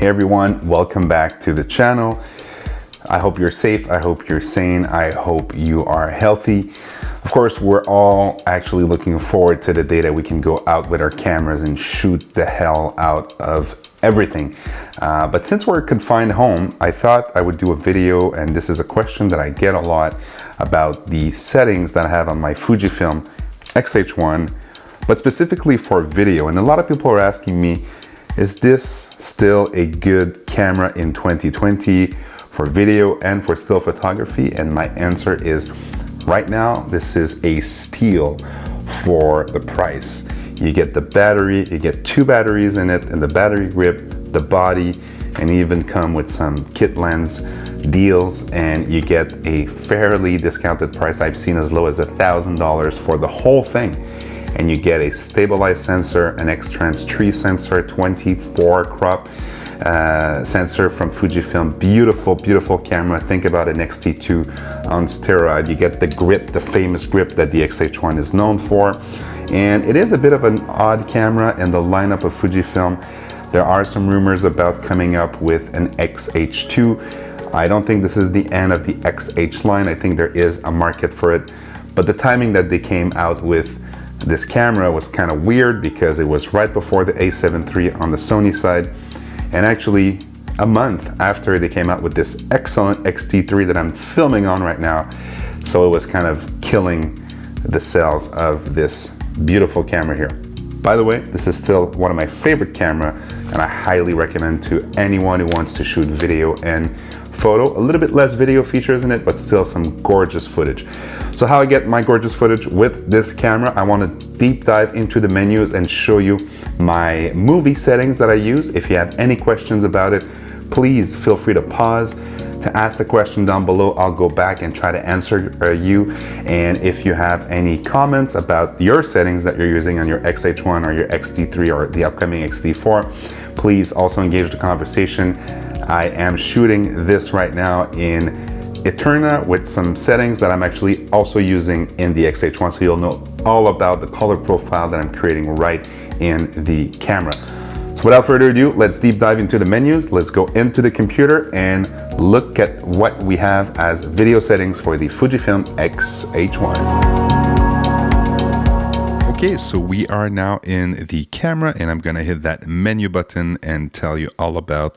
Hey everyone, welcome back to the channel. I hope you're safe, I hope you're sane, I hope you are healthy. Of course, we're all actually looking forward to the day that we can go out with our cameras and shoot the hell out of everything. But since we're confined home, I thought I would do a video, and this is a question that I get a lot about the settings that I have on my Fujifilm X-H1, but specifically for video. And a lot of people are asking me, is this still a good camera in 2020 for video and for still photography? And my answer is, right now, this is a steal for the price. You get the battery, you get 2 batteries in it, and the battery grip, the body, and even come with some kit lens deals, and you get a fairly discounted price. I've seen as low as $1,000 for the whole thing. And you get a stabilized sensor, an X-Trans 3 sensor, 24 crop sensor from Fujifilm. Beautiful, beautiful camera. Think about an X-T2 on steroid. You get the grip, the famous grip that the X-H1 is known for. And it is a bit of an odd camera in the lineup of Fujifilm. There are some rumors about coming up with an X-H2. I don't think this is the end of the X-H line. I think there is a market for it. But the timing that they came out with this camera was kind of weird because it was right before the A7 III on the Sony side, and actually a month after they came out with this excellent X-T3 that I'm filming on right now. So it was kind of killing the sales of this beautiful camera here. By the way, this is still one of my favorite camera, and I highly recommend to anyone who wants to shoot video and photo. A little bit less video features in it, but still some gorgeous footage. So how I get my gorgeous footage with this camera, I want to deep dive into the menus and show you my movie settings that I use. If you have any questions about it, please feel free to pause to ask the question down below. I'll go back and try to answer you. And if you have any comments about your settings that you're using on your X-H1 or your X-T3 or the upcoming X-T4, please also engage the conversation. I am shooting this right now in Eterna with some settings that I'm actually also using in the X-H1, so you'll know all about the color profile that I'm creating right in the camera. So without further ado, let's deep dive into the menus. Let's go into the computer and look at what we have as video settings for the Fujifilm X-H1. Okay, so we are now in the camera, and I'm gonna hit that menu button and tell you all about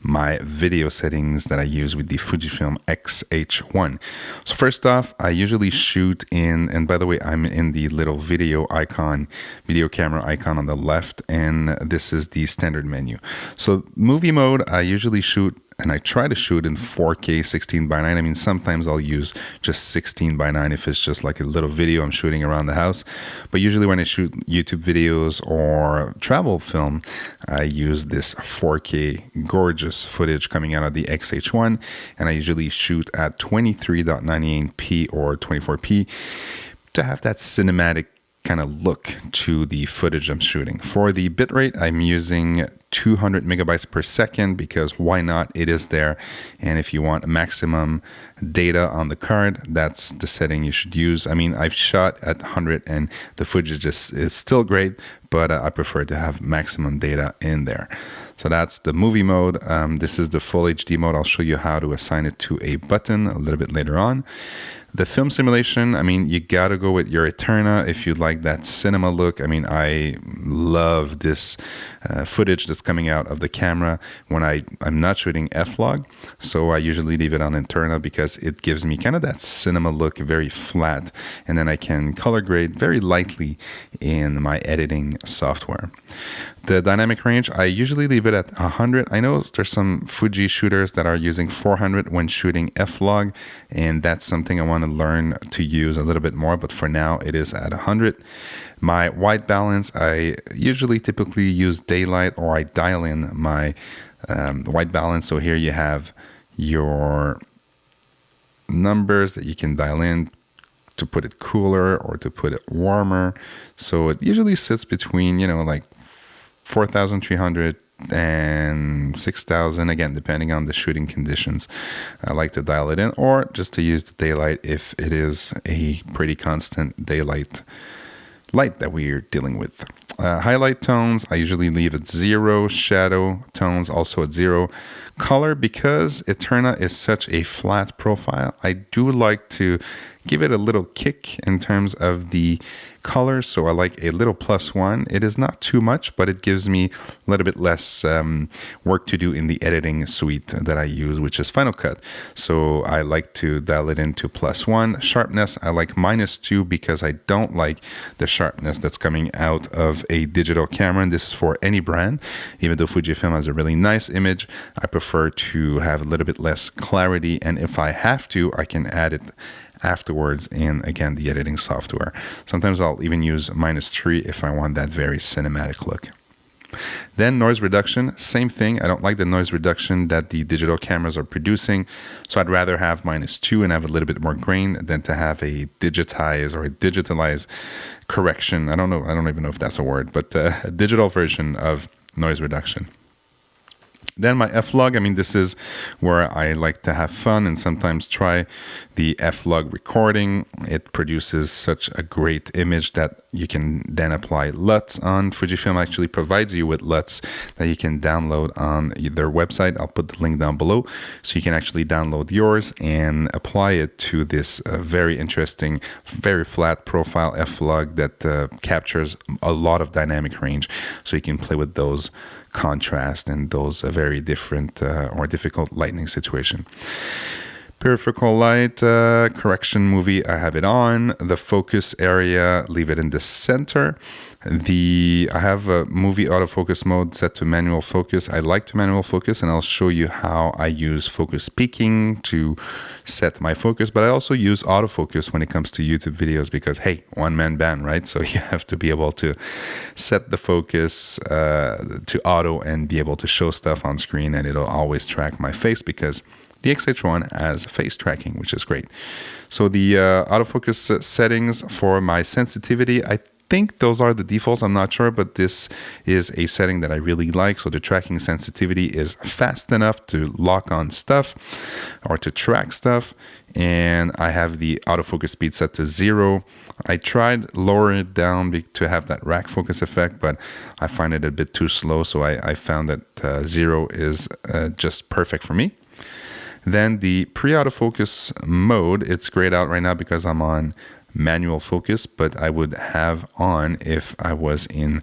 my video settings that I use with the Fujifilm X-H1. So first off, I usually shoot in, and by the way, I'm in the little video camera icon on the left, and this is the standard menu. So movie mode, I usually shoot, and I try to shoot in 4K 16:9. I mean, sometimes I'll use just 16:9 if it's just like a little video I'm shooting around the house. But usually when I shoot YouTube videos or travel film, I use this 4K gorgeous footage coming out of the X-H1. And I usually shoot at 23.98p or 24p to have that cinematic kind of look to the footage I'm shooting. For the bitrate, I'm using 200 megabytes per second because why not? It is there. And if you want maximum data on the card, that's the setting you should use. I mean, I've shot at 100 and the footage is still great, but I prefer to have maximum data in there. So that's the movie mode. This is the full HD mode. I'll show you how to assign it to a button a little bit later on. The film simulation, I mean, you gotta go with your Eterna if you like that cinema look. I mean, I love this footage that's coming out of the camera when I'm not shooting F-Log. So I usually leave it on Eterna because it gives me kind of that cinema look, very flat. And then I can color grade very lightly in my editing software. The dynamic range, I usually leave it at 100. I know there's some Fuji shooters that are using 400 when shooting F-Log, and that's something I want to learn to use a little bit more, but for now it is at 100. My white balance, I usually typically use daylight, or I dial in my white balance. So here you have your numbers that you can dial in to put it cooler or to put it warmer. So it usually sits between, you know, like 4,300 and 6,000, again, depending on the shooting conditions. I like to dial it in, or just to use the daylight if it is a pretty constant daylight light that we're dealing with. Highlight tones, I usually leave at 0. Shadow tones also at 0. Color, because Eterna is such a flat profile, I do like to give it a little kick in terms of the color. So I like a little +1. It is not too much, but it gives me a little bit less work to do in the editing suite that I use, which is Final Cut. So I like to dial it into +1. Sharpness, I like -2 because I don't like the sharpness that's coming out of a digital camera. And this is for any brand. Even though Fujifilm has a really nice image, I prefer to have a little bit less clarity. And if I have to, I can add it afterwards in, again, the editing software. Sometimes I'll even use -3 if I want that very cinematic look. Then noise reduction, same thing. I don't like the noise reduction that the digital cameras are producing. So I'd rather have -2 and have a little bit more grain than to have a digitalized correction. I don't even know if that's a word, but a digital version of noise reduction. Then my F-Log, I mean, this is where I like to have fun and sometimes try the F-Log recording. It produces such a great image that you can then apply LUTs on. Fujifilm actually provides you with LUTs that you can download on their website. I'll put the link down below so you can actually download yours and apply it to this very interesting, very flat profile F-Log that captures a lot of dynamic range. So you can play with those contrast and those very different or difficult lighting situation. Peripheral light, correction movie, I have it on. The focus area, leave it in the center. I have a movie autofocus mode set to manual focus. I like to manual focus, and I'll show you how I use focus peaking to set my focus. But I also use autofocus when it comes to YouTube videos because, hey, one-man band, right? So you have to be able to set the focus to auto and be able to show stuff on screen, and it'll always track my face because the X-H1 has face tracking, which is great. So the autofocus settings for my sensitivity, I think those are the defaults. I'm not sure, but this is a setting that I really like. So the tracking sensitivity is fast enough to lock on stuff or to track stuff. And I have the autofocus speed set to 0. I tried lowering it down to have that rack focus effect, but I find it a bit too slow. So I found that 0 is just perfect for me. Then the pre-autofocus mode, it's grayed out right now because I'm on manual focus, but I would have on if I was in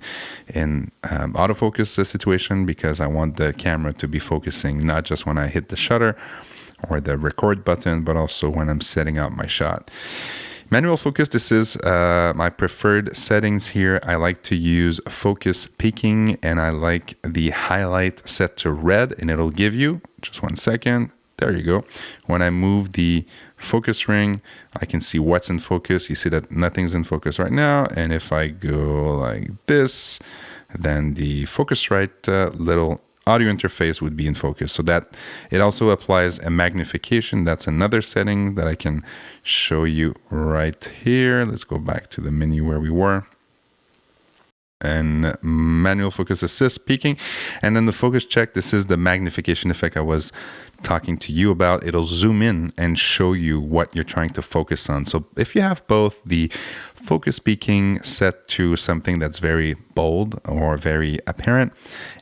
autofocus situation because I want the camera to be focusing not just when I hit the shutter or the record button, but also when I'm setting out my shot. Manual focus, this is my preferred settings here. I like to use focus peaking and I like the highlight set to red, and it'll give you, just 1 second, there you go. When I move the focus ring, I can see what's in focus. You see that nothing's in focus right now. And if I go like this, then the Focusrite little audio interface would be in focus. So that it also applies a magnification. That's another setting that I can show you right here. Let's go back to the menu where we were. And manual focus assist peaking, and then the focus check. This is the magnification effect I was talking to you about. It'll zoom in and show you what you're trying to focus on. So if you have both the focus peaking set to something that's very bold or very apparent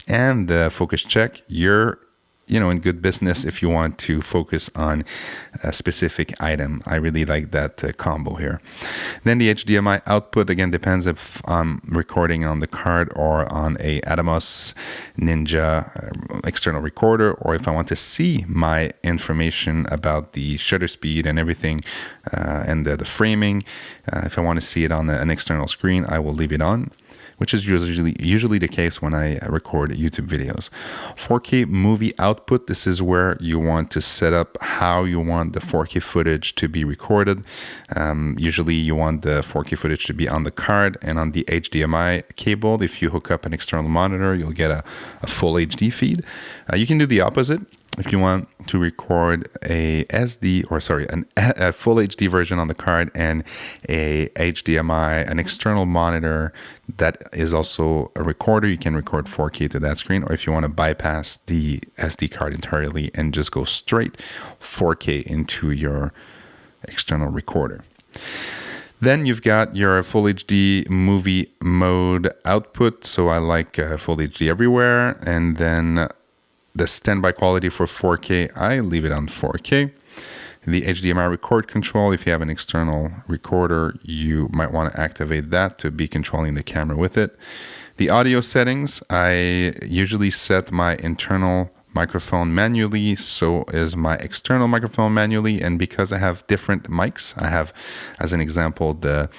and the focus check, you're in good business if you want to focus on a specific item. I really like that combo here. Then the HDMI output, again, depends if I'm recording on the card or on a Atomos Ninja external recorder, or if I want to see my information about the shutter speed and everything and the framing. If I want to see it on an external screen, I will leave it on, which is usually the case when I record YouTube videos. 4K movie output, this is where you want to set up how you want the 4K footage to be recorded. Usually you want the 4K footage to be on the card and on the HDMI cable. If you hook up an external monitor, you'll get a full HD feed. You can do the opposite. If you want to record a full HD version on the card and a HDMI, an external monitor that is also a recorder, you can record 4K to that screen. Or if you want to bypass the SD card entirely and just go straight 4K into your external recorder. Then you've got your Full HD movie mode output. So I like Full HD everywhere. And then the standby quality for 4K, I leave it on 4K. The HDMI record control, if you have an external recorder, you might want to activate that to be controlling the camera with it. The audio settings, I usually set my internal microphone manually, so is my external microphone manually. And because I have different mics, I have, as an example, the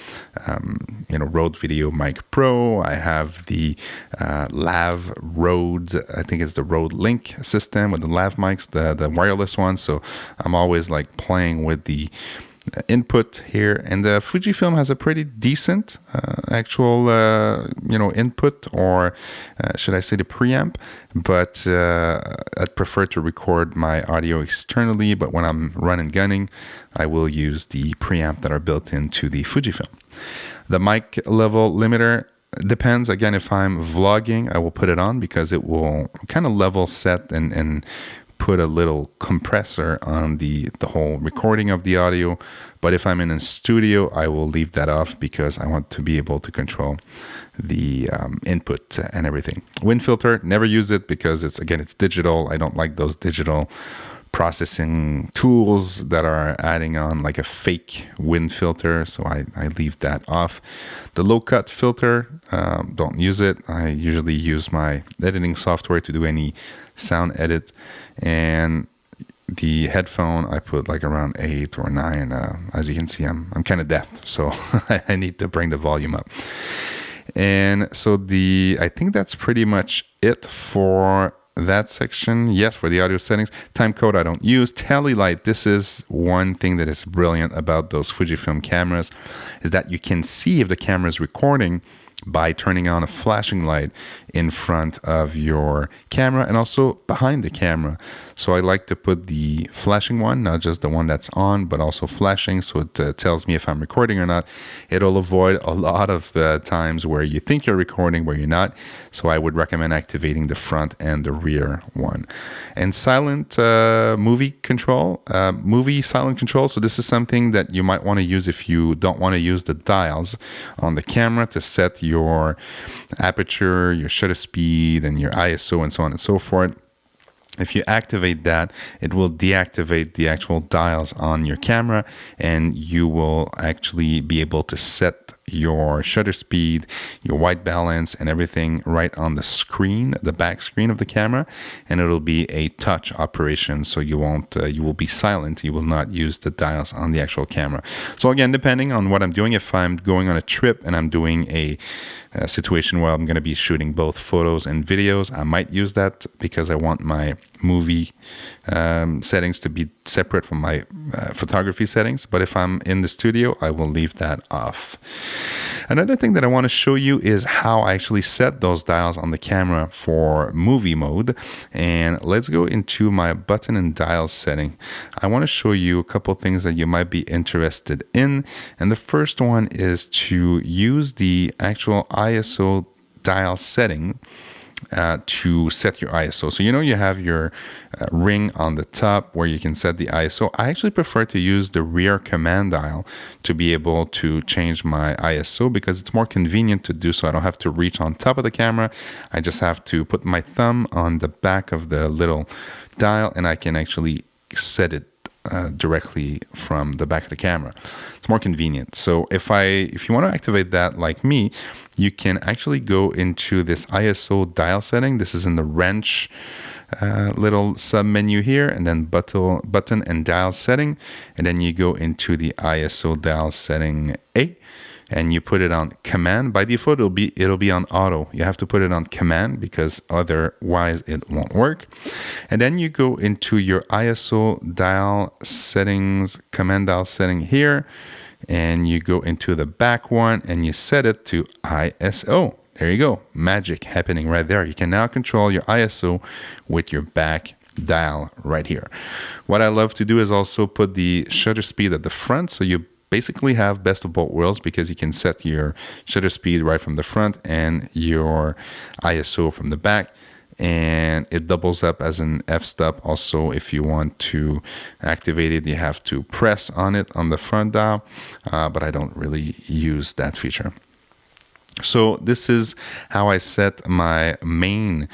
Rode Video Mic Pro. I have the Lav Rode, I think it's the Rode Link system with the Lav mics, the wireless one. So I'm always like playing with the input here, and the Fujifilm has a pretty decent actual input, or should I say the preamp, but I'd prefer to record my audio externally, but when I'm running gunning, I will use the preamp that are built into the Fujifilm. The mic level limiter depends. Again, if I'm vlogging, I will put it on because it will kind of level set and put a little compressor on the whole recording of the audio. But if I'm in a studio, I will leave that off because I want to be able to control the input and everything. Wind filter, never use it because it's digital. I don't like those digital processing tools that are adding on like a fake wind filter, so I leave that off. The low cut filter, don't use it. I usually use my editing software to do any sound edit. And the headphone, I put like around 8 or 9. As you can see, I'm kind of deaf, so I need to bring the volume up. And so I think that's pretty much it for that section. Yes, for the audio settings. Time code I don't use. Tally light, this is one thing that is brilliant about those Fujifilm cameras, is that you can see if the camera is recording by turning on a flashing light in front of your camera and also behind the camera. So I like to put the flashing one, not just the one that's on, but also flashing, so it tells me if I'm recording or not. It'll avoid a lot of times where you think you're recording where you're not. So I would recommend activating the front and the rear one. And silent movie control, movie silent control. So this is something that you might want to use if you don't want to use the dials on the camera to set your aperture, your shutter speed, and your ISO, and so on and so forth. If you activate that, it will deactivate the actual dials on your camera, and you will actually be able to set your shutter speed, your white balance, and everything right on the screen, the back screen of the camera, and it'll be a touch operation. So you will be silent. You will not use the dials on the actual camera. So again, depending on what I'm doing, if I'm going on a trip and I'm doing a situation where I'm going to be shooting both photos and videos, I might use that because I want my movie settings to be separate from my photography settings. But if I'm in the studio, I will leave that off. Another thing that I want to show you is how I actually set those dials on the camera for movie mode. And let's go into my button and dial setting. I want to show you a couple things that you might be interested in. And the first one is to use the actual ISO dial setting to set your ISO. So you have your ring on the top where you can set the ISO. I actually prefer to use the rear command dial to be able to change my ISO because it's more convenient to do so. I don't have to reach on top of the camera. I just have to put my thumb on the back of the little dial and I can actually set it directly from the back of the camera. It's more convenient. So if you want to activate that like me, you can actually go into this ISO dial setting. This is in the wrench little sub menu here, and then button and dial setting, and then you go into the ISO dial setting A, and you put it on command. By default, it'll be on auto. You have to put it on command because otherwise it won't work. And then you go into your ISO dial settings, command dial setting here, and you go into the back one and you set it to ISO. There you go. Magic happening right there. You can now control your ISO with your back dial right here. What I love to do is also put the shutter speed at the front, so you basically have best of both worlds because you can set your shutter speed right from the front and your ISO from the back. and it doubles up as an f-stop. Also, if you want to activate it, you have to press on it on the front dial, but I don't really use that feature. So this is how I set my main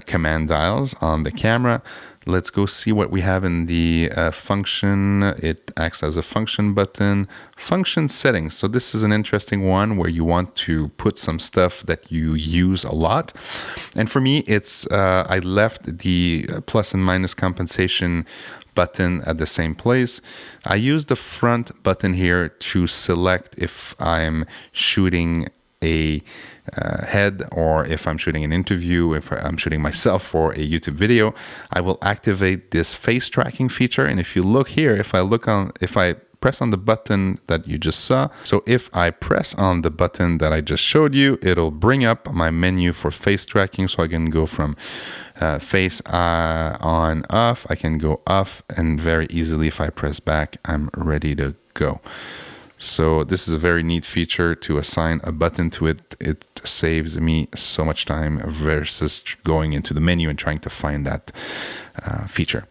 command dials on the camera. Let's go see what we have in the function. It acts as a function button. Function settings. So this is an interesting one where you want to put some stuff that you use a lot. And for me, it's I left the plus and minus compensation button at the same place. I use the front button here to select if I'm shooting a head, or if I'm shooting an interview, if I'm shooting myself for a YouTube video. I will activate this face tracking feature. And if you look here, if I press on the button that you just saw, so if I press on the button that I just showed you, it'll bring up my menu for face tracking. So I can go from face on, off. I can go off, and very easily, if I press back, I'm ready to go. So this is a very neat feature to assign a button to it. It saves me so much time versus going into the menu and trying to find that feature.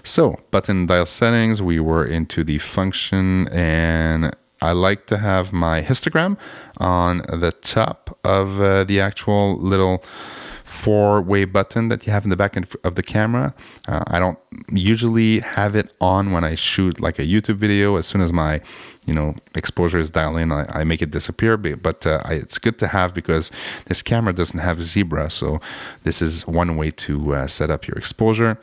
So button dial settings, we were into the function, and I like to have my histogram on the top of the actual little four-way button that you have in the back end of the camera. I don't usually have it on when I shoot like a YouTube video. As soon as my exposure is dialed in, I make it disappear. But it's good to have because this camera doesn't have zebra. So this is one way to set up your exposure.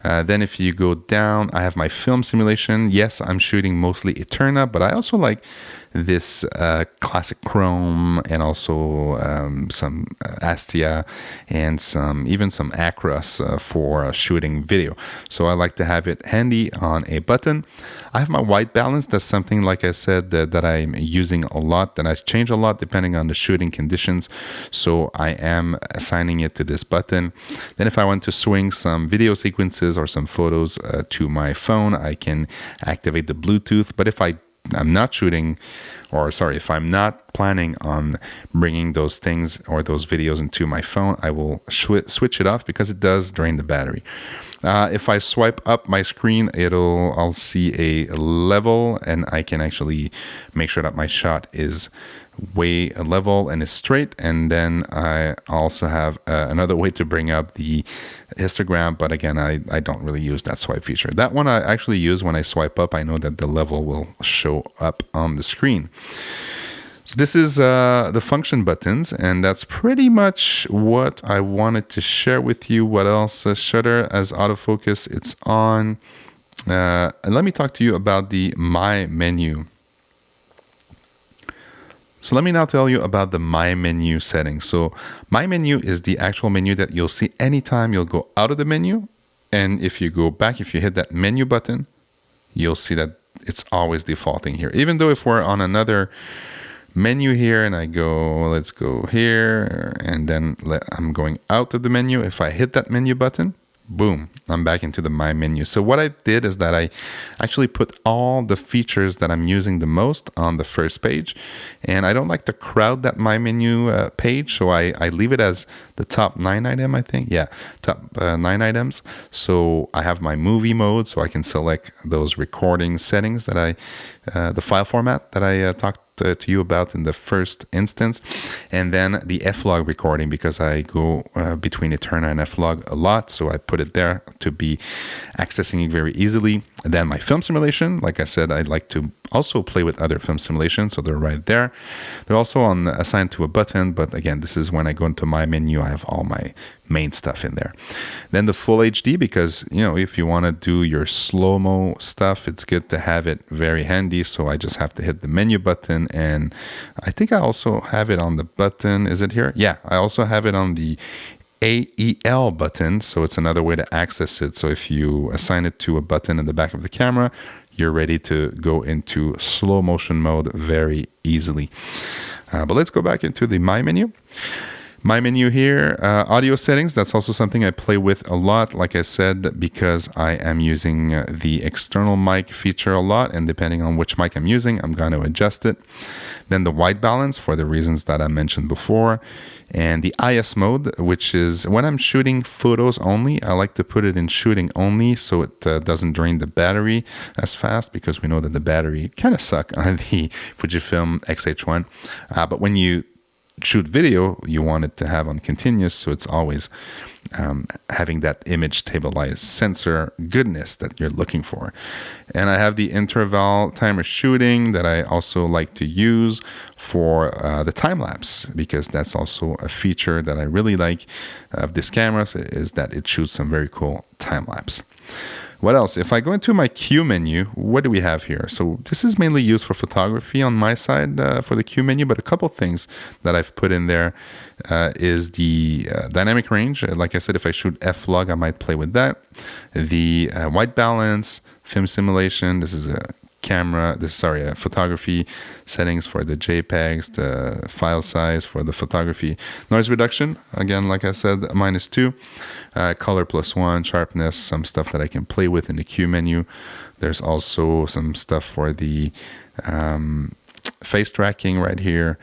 Then if you go down, I have my film simulation. Yes, I'm shooting mostly Eterna, but I also like this classic chrome, and also some Astia, and even some Acros for shooting video. So I like to have it handy on a button. I have my white balance. That's something, like I said, that I'm using a lot, that I change a lot depending on the shooting conditions. So I am assigning it to this button. Then if I want to swing some video sequences or some photos to my phone, I can activate the Bluetooth. But if I'm not shooting, if I'm not planning on bringing those things or those videos into my phone, I will switch it off because it does drain the battery. If I swipe up my screen, I'll see a level, and I can actually make sure that my shot is way level and is straight. And then I also have another way to bring up the histogram, but again, I don't really use that swipe feature. That one I actually use when I swipe up. I know that the level will show up on the screen. So this is the function buttons, and that's pretty much what I wanted to share with you. What else? Shutter as autofocus, it's on. And let me talk to you about the My Menu. So let me now tell you about the My Menu settings. So My Menu is the actual menu that you'll see anytime you'll go out of the menu. And if you go back, if you hit that menu button, you'll see that it's always defaulting here. Even though if we're on another menu here and let's go here, and then I'm going out of the menu. If I hit that menu button, boom, I'm back into the My Menu. So what I did is that I actually put all the features that I'm using the most on the first page. And I don't like to crowd that My Menu page. So I leave it as the top 9 item, I think. Yeah, top 9 items. So I have my movie mode, so I can select those recording settings that the file format that I talked to you about in the first instance, and then the F-Log recording, because I go between Eterna and F-Log a lot, so I put it there to be accessing it very easily. And then my film simulation, like I said, I like to also play with other film simulations, so they're right there. They're also assigned to a button, but again, this is when I go into My Menu, I have all my main stuff in there. Then the full HD, because if you want to do your slow-mo stuff, it's good to have it very handy. So I just have to hit the menu button, and I think I also have it on the button. Is it here? Yeah, I also have it on the AEL button, so it's another way to access it. So if you assign it to a button in the back of the camera, you're ready to go into slow motion mode very easily. But let's go back into the My Menu. My menu here, audio settings, that's also something I play with a lot, like I said, because I am using the external mic feature a lot, and depending on which mic I'm using, I'm going to adjust it. Then the white balance for the reasons that I mentioned before, and the IS mode, which is when I'm shooting photos only, I like to put it in shooting only so it doesn't drain the battery as fast, because we know that the battery kind of suck on the Fujifilm X-H1. But when you shoot video, you want it to have on continuous, so it's always having that image stabilized sensor goodness that you're looking for. And I have the interval timer shooting that I also like to use for the time lapse, because that's also a feature that I really like of this camera, is that it shoots some very cool time lapse. What else? If I go into my Q menu, what do we have here? So this is mainly used for photography on my side for the Q menu, but a couple things that I've put in there is the dynamic range. Like I said, if I shoot F-log, I might play with that. The white balance, film simulation. This is a photography settings for the JPEGs, the file size for the photography. Noise reduction, again, like I said, -2. Color +1, sharpness, some stuff that I can play with in the Q menu. There's also some stuff for the face tracking right here,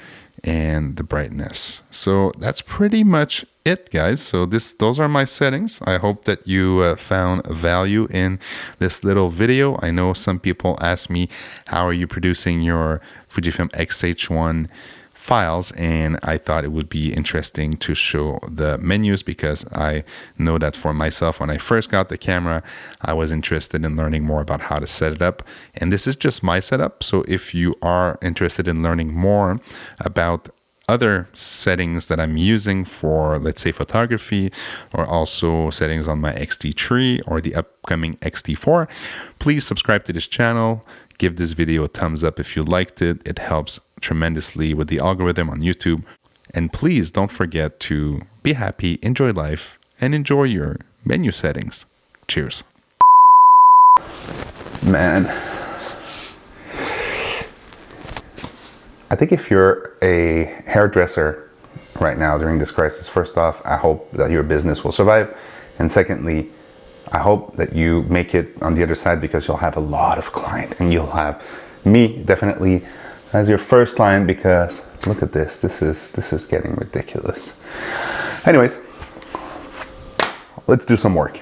and the brightness. So that's pretty much it, guys. So those are my settings. I hope that you found value in this little video. I know some people ask me, how are you producing your Fujifilm X-H1 files? And I thought it would be interesting to show the menus, because I know that for myself, when I first got the camera, I was interested in learning more about how to set it up. And this is just my setup. So if you are interested in learning more about other settings that I'm using for, let's say, photography, or also settings on my XT3 or the upcoming XT4, please subscribe to this channel. Give this video a thumbs up if you liked it. It helps tremendously with the algorithm on YouTube. And please don't forget to be happy, enjoy life, and enjoy your menu settings. Cheers. Man, I think if you're a hairdresser right now during this crisis, first off, I hope that your business will survive. And secondly, I hope that you make it on the other side, because you'll have a lot of clients, and you'll have me definitely as your first client, because look at this. This is getting ridiculous. Anyways, let's do some work.